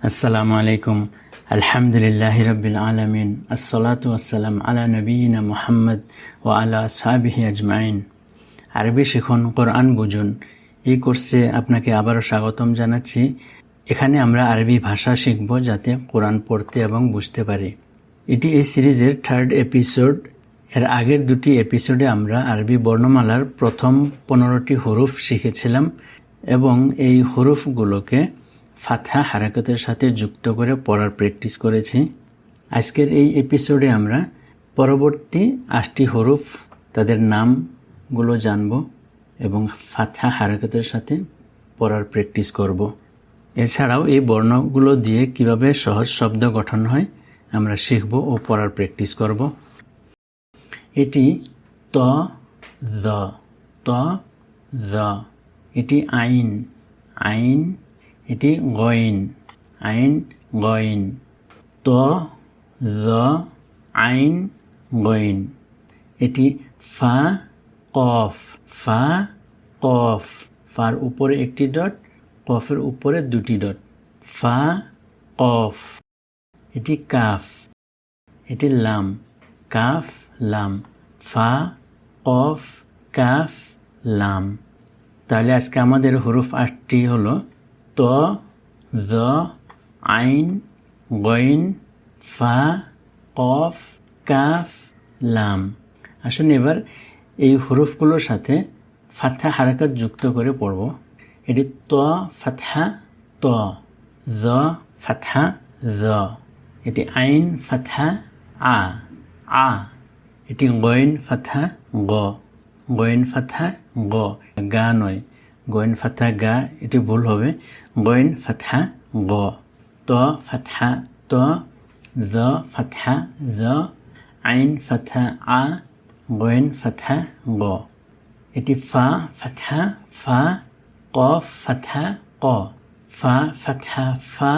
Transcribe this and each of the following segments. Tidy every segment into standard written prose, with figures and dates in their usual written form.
আসসালামু আলাইকুম। আলহামদুলিল্লাহি রাব্বিল আলামিন। আসসালাতু ওয়াসসালাম আলা নবিয়িনা মুহাম্মদ ওয়া আলা আসহাবিহি আজমাইন। আরবি শিখুন, কোরআন বুঝুন। এই কোর্সে আপনাকে আবারও স্বাগতম জানাচ্ছি। এখানে আমরা আরবি ভাষা শিখব যাতে কোরআন পড়তে এবং বুঝতে পারি। এটি এই সিরিজের 3rd এপিসোড। এর আগের দুটি এপিসোডে আমরা আরবি বর্ণমালার প্রথম 15টি হরফ শিখেছিলাম এবং এই হরফগুলোকে ফাতহা হারাকাতের সাথে যুক্ত করে পড়ার প্র্যাকটিস করেছি। আজকের এই এপিসোডে আমরা পরবর্তী 8টি হরফ, তাদের নামগুলো জানব এবং ফাতহা হারাকাতের সাথে পড়ার প্র্যাকটিস করব। এছাড়াও এই বর্ণগুলো দিয়ে কিভাবে সহজ শব্দ গঠন হয় আমরা শিখব ও পড়ার প্র্যাকটিস করব। এটি ত, দ, ত, দ। এটি আইন, আইন। এটি গইন, আইন, গইন। ত, দ, আইন, গইন। এটি ফা, কফ, ফা, কফ। ফার উপরে একটি ডট, কফের উপরে দুটি ডট। ফা, কফ। এটি কাফ, এটি লাম, কাফ, লাম। ফা, কফ, কাফ, লাম। তাহলে আজকে আমাদের হরফ 8টি হলো ত, দ, আইন, গইন, ফা, কফ, কাফ, লাম। আসুন এবার এই হরফগুলোর সাথে ফাতহা হারাকাত যুক্ত করে পড়ব। এটি ত ফাতহা ত, দ ফাতহা দ। এটি আইন ফাতহা আ, আ। এটি গইন ফাতহা গ, গইন ফাতহা গ, গা নয়, গইন ফাতহা গা, এটি ভুল হবে। গইন ফাতহা গ। ত ফাতহা ত, দ ফাতহা দ, আইন ফাতহা আ, গইন ফাতহা গ। এটি ফা ফাতহা ফা, কফ ফাতহা ক, ফা ফাতহা ফা,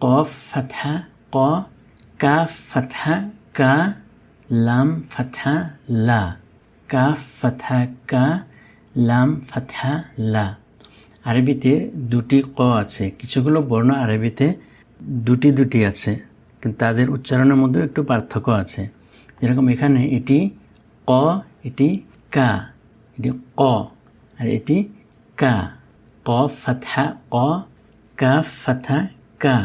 কফ ফাতহা ক, কাফ ফাতহা কা, লাম ফাতহা লা, কাফ ফাতহা কা, লাম ফাতহা লা। আরবিতে দুটি ক আছে, কিছুগুলো বর্ণ আরবিতে দুটি দুটি আছে, কিন্তু তাদের উচ্চারণের মধ্যে একটু পার্থক্য আছে। যেরকম এখানে এটি ক, এটি কা, এটি ক আর এটি কা। ক ফাতহা ক, কাফ ফাতহা কা।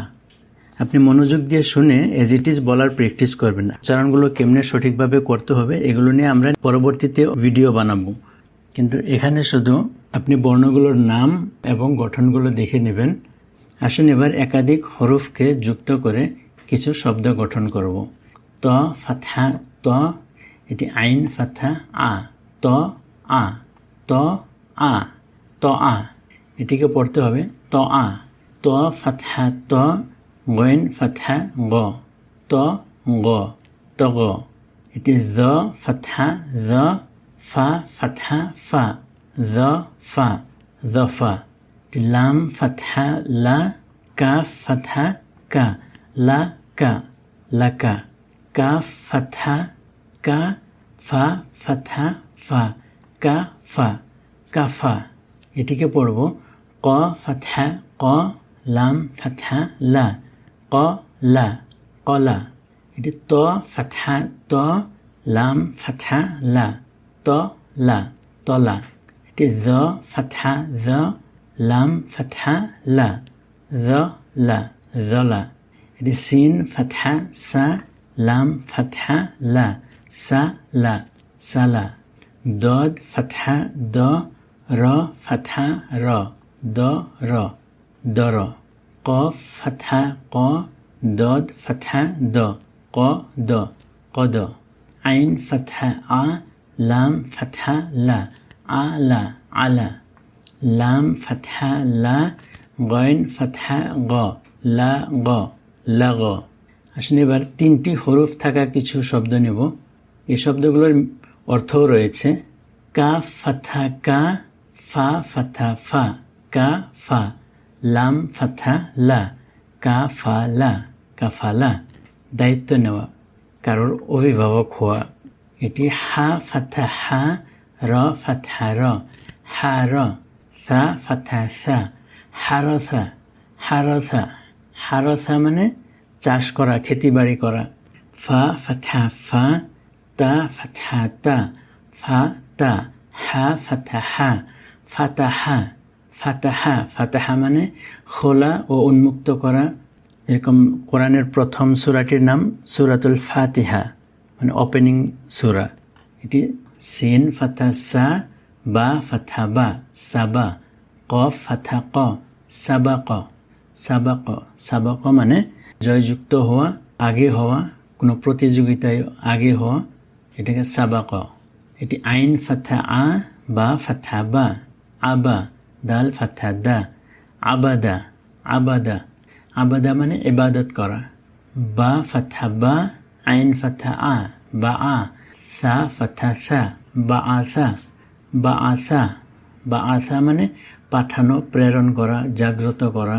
আপনি মনোযোগ দিয়ে শুনে এজ ইট ইজ বলার প্র্যাকটিস করবেন। উচ্চারণগুলো কেমনে সঠিকভাবে করতে হবে এগুলো নিয়ে আমরা পরবর্তীতে ভিডিও বানাবো, কিন্তু এখানে শুধু আপনি বর্ণগুলোর নাম এবং গঠনগুলো দেখে নেবেন। আসুন এবার একাধিক হরফকে যুক্ত করে কিছু শব্দ গঠন করব। ত ফাতহা ত, এটি আইন ফাতহা আ, ত আ, ত আ, ত আ। এটিকে পড়তে হবে ত আ। ত ফাতহা ত, গইন ফাতহা গ, ত গ, ত গ। এটি য ফাতহা য, ফা ফাতহা ফা, য ফা, য ফা। এটি লাম ফাতহা লা, কাফ ফাতহা কা, লা কা, লা কা। কাফ ফাতহা কা, ফা ফাতহা ফা, কা ফা, কা ফা। এটিকে পড়ব ক ফাতহা ক, লাম ফাতহা লা, ক লা, কলা। এটি ত ফাতহা ত, লাম ফাতহা লা, ত লা, তলা। এটি য ফাতহা য, লাম ফাতহা লা, য লা, জলা। এটি সিন ফাতহা সা, লাম ফাতহা লা, সা লা, সালা। দদ ফাতহা দ, র ফাতহা র, দ র, দর। কফ ফাতহা ক, দদ ফাতহা দ, ক দ, কদ। আইন ফাতহা আ, লাম ফাতহা লা, আ লা, আলা। লাম ফাতহা লা, গইন ফাতহা গ, লা গ, লাগ। আসুন এবার 3টি হরফ থাকা কিছু শব্দ নেব। এই শব্দগুলোর অর্থও রয়েছে। কাফ ফাতহা কা, ফা ফাতহা ফা, কা ফা। লাম ফাতহা লা, কা ফা লা, কাফালা। দায়িত্ব নেওয়া, কারোর অভিভাবক হওয়া। এটি হা ফাতহা হা, র ফাতহা র, হা র। সা ফাতহা সা, হারসা, হারসা, হারথা মানে চাষ করা, খেতিবাড়ি করা। ফা ফাতহা ফা, তা ফাতহা তা, ফা তা, হা ফাতহা, ফাতাহা, ফাতাহা। ফাতাহা মানে খোলা ও উন্মুক্ত করা। এরকম কোরআনের প্রথম সূরাটির নাম সূরাতুল ফাতিহা, মানে ওপেনিং সূরা। এটি সিন ফাতহা সা, বা ফাতহা বা, সাবা। কফ ফাতহা ক, সাবাক, সাবাক। সাবাক মানে জয়যুক্ত হওয়া, আগে হওয়া, কোনো প্রতিযোগিতায় আগে হওয়া, এটাকে সাবাক। এটি আইন ফাতহা আ, বা ফাতহা বা, আবা। দাল ফাতহা দা, আবাদা, আবাদা। আবাদা মানে ইবাদত করা। বা ফাতহা বা, আইন ফাতহা আ, বা আ। সা ফাতহা সা, বা আসা, বা আসা। বা আসা মানে পাঠানো, প্রেরণ করা, জাগ্রত করা।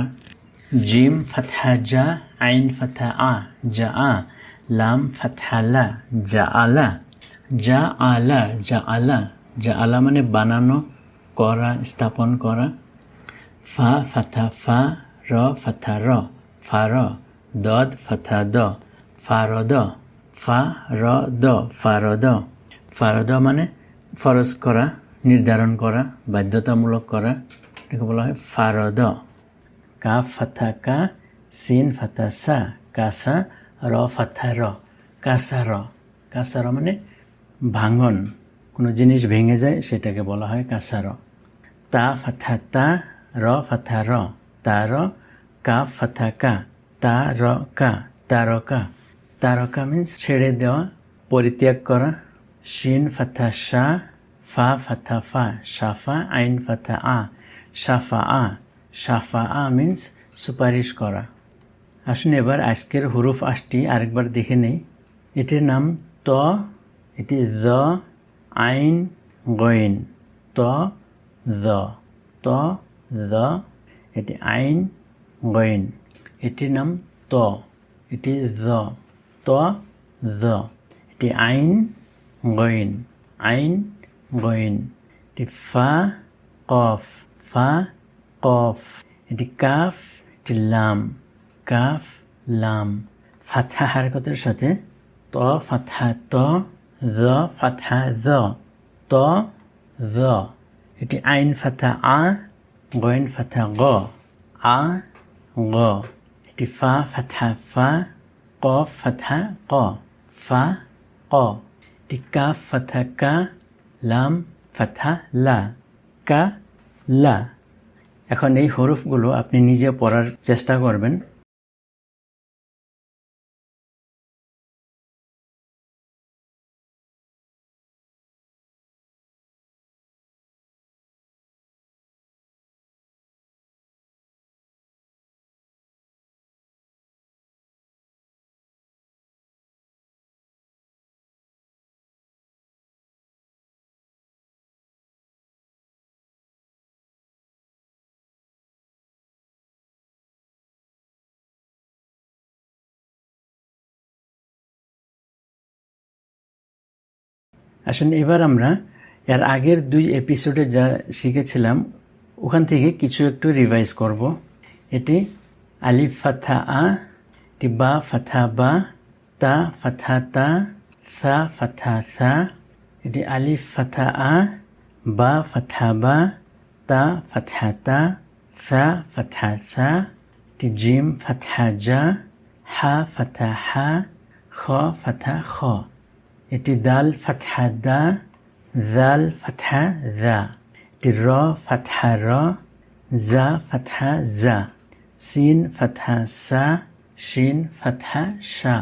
জিম ফাতহা জা, আইন ফাতহা আ, জা আ। লাম ফাতহা লা, জা আলা, জা আলা, জা আলা। জা আলা মানে বানানো, করা, স্থাপন করা। ফা ফাতহা ফা, র ফাতহা র, ফার। দদ ফাতহা দ, ফারদ। ফা র দ, ফারদ। ফারদ মানে ফরজ করা, নির্ধারণ করা, বাধ্যতামূলক করা, এটাকে বলা হয় ফারদ। কাফ ফাতহা কা, সিন ফাতহা সা, কাসা। র ফাতহা র, কাসার। কাসার মানে ভাঙন, কোনো জিনিস ভেঙে যায় সেটাকে বলা হয় কাসার। তা ফাতহা তা, র ফাতহা র, তার। কাফ ফাতহা কা, তা র কা, তারকা। তারকা মিন্স ছেড়ে দেওয়া, পরিত্যাগ করা। শিন ফাতহা শা, ফা ফাতহা ফা, সাফা। আইন ফাতহা আ, সাফা আ। সাফা আ মিন্স সুপারিশ করা। আসুন এবার আজকের হুরুফ ৮টি আরেকবার দেখে নেই। এটির নাম ত, এটি জ, আইন, গইন। ত জ, ত জ, এটি আইন, গইন। এটির নাম ত, এটি জ, ত জ, এটি আইন, গইন, আইন, গইন। এটি ফা, কফ, ফা, কফ। এটি কাফ, এটি লাম, কাফ, লাম। ফাতহা হারকতের সাথে ত ফাতহা ত, জ ফাতহা জ, ত জ। এটি আইন ফাতহা আ, গইন ফাতহা গ, আ গ। এটি ফা ফাতহা ফা, কফ ফাতহা ক, ফা ক। এটি কাফ ফাতহা কা, লাম ফাতহা লা, কা লা। এখন এই হরফগুলো আপনি নিজে পড়ার চেষ্টা করবেন। আসলে এবার আমরা এর আগের 2 এপিসোডে যা শিখেছিলাম ওখান থেকে কিছু একটু রিভাইজ করব। এটি আলিফ ফাতহা আ, এটি বা ফাতহা বা, তা ফাতহা তা, সা ফাতহা সা। এটি আলিফ ফাতহা আ, বা ফাতহা বা, তা ফাতহা তা, সা ফাতহা সা। এটি জিম ফাতহা জা, হা ফাতহা হা, খ ফাতহা খ। এটি দাল ফাতহা দা, জাল ফাতহা জা। এটি র ফাতহা র, জা ফাতহা জা। সিন ফাতহা সা, শিন ফাতহা শা।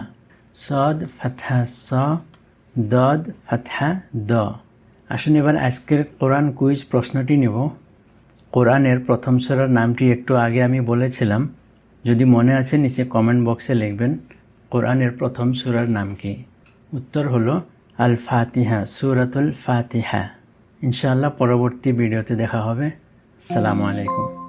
সদ ফাতহা স, দদ ফাতহা দ। আসুন এবার আজকের কোরআন কুইজ প্রশ্নটি নেব। কোরআনের প্রথম সূরার নামটি একটু আগে আমি বলেছিলাম, যদি মনে আছে নিচে কমেন্ট বক্সে লিখবেন কোরআনের প্রথম সূরার নাম কি। উত্তর হলো আল ফাতিহা, সূরাতুল ফাতিহা। ইনশাআল্লাহ পরবর্তী ভিডিওতে দেখা হবে। আসসালামু আলাইকুম।